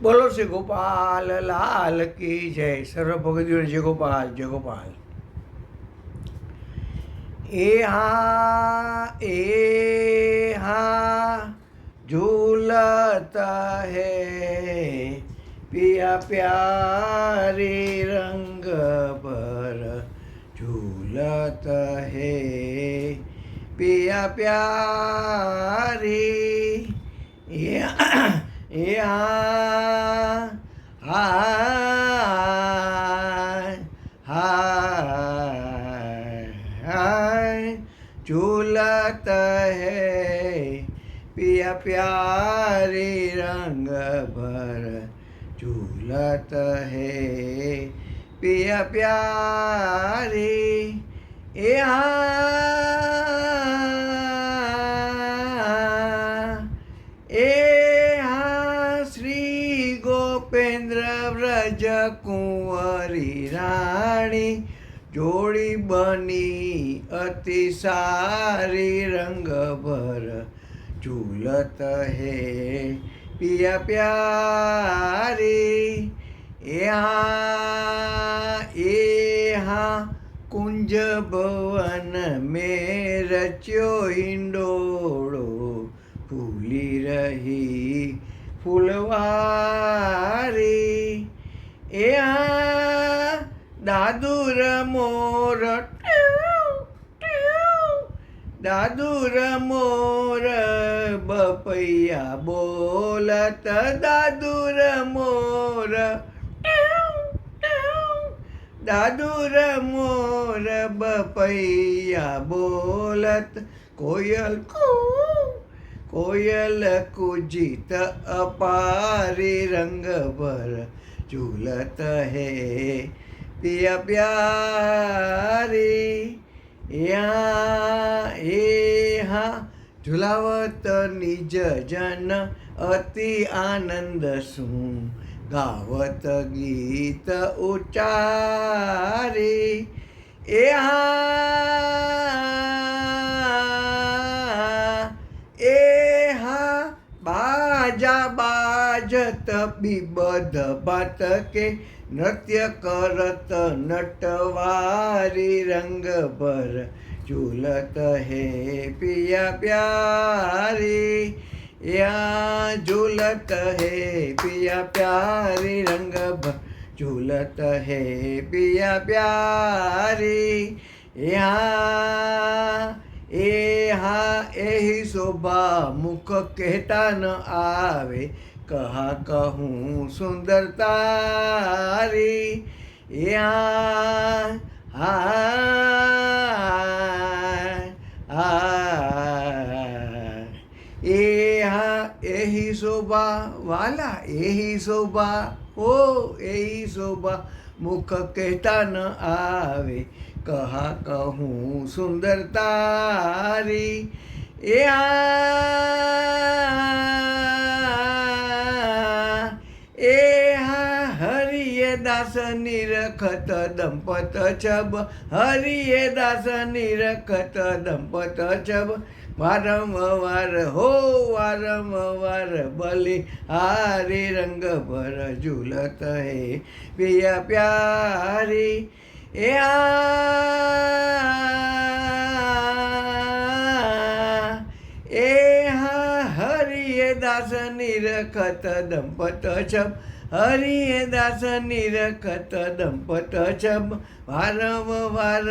બોલો શ્રી ગોપાલ લાલ કી જય. સર્વ ભગતીઓ જય ગોપાલ જય ગોપાલ. એ હા झूलत है पिया प्यारी रंग भर झूलत है पिया प्यारी झूलत है पिया प्यारी रंग भर झूलत है पिया प्यारी श्री गोपेन्द्र व्रज कुंवरी राणी जोड़ी बनी अति सारी रंग भर झूलत है पिया प्यारी यहाँ कुंज भवन में रच्यो हिंडोड़ो फूली रही फूलवारी यहाँ दादूर मोर दादूर मोर बपैया बोलत दादूर मोर दादूर मोर बपैया बोलत कोयल कुजित अपारी रंग भर झूलत है पिया प्यारी यहाँ झुलावत निज जन अति आनंद सु गावत गीत उच्चारी बाजा बाजत बिबध बात के नृत्य करत नटवारी रंग भर झूलत है पिया प्यारी यहाँ झूलत है पिया प्यारी रंग भर झूलत है पिया प्यारी यहाँ यही शोभा मुख कहता न आवे कहा कहूँ सुंदरतारी यही शोभा वाला यही शोभा ओ यही शोभा मुख कहता न आवे कहा कहूँ सुंदरतारी हरिये दास निरखत दंपत छब हरिये दास निरखत दंपत छब वारंवार बलि हारी रंग भर झूलत है पिया प्यारी हरिये दास निरखत दंपत छब हरिये दास निरखत दंपत छब वारंवार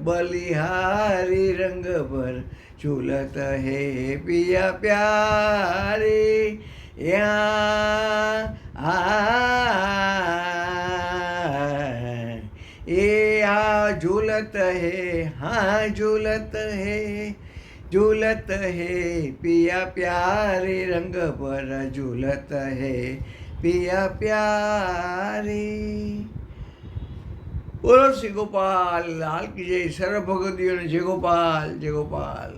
बलिहारी रंग भर झूलत है पिया प्यारी झूलत है पिया प्यारी रंग भर झूलत है पिया प्यारी. बोलो श्री गोपाल लाल की जय. सर्व भगवतीओ जय गोपाल जय गोपाल.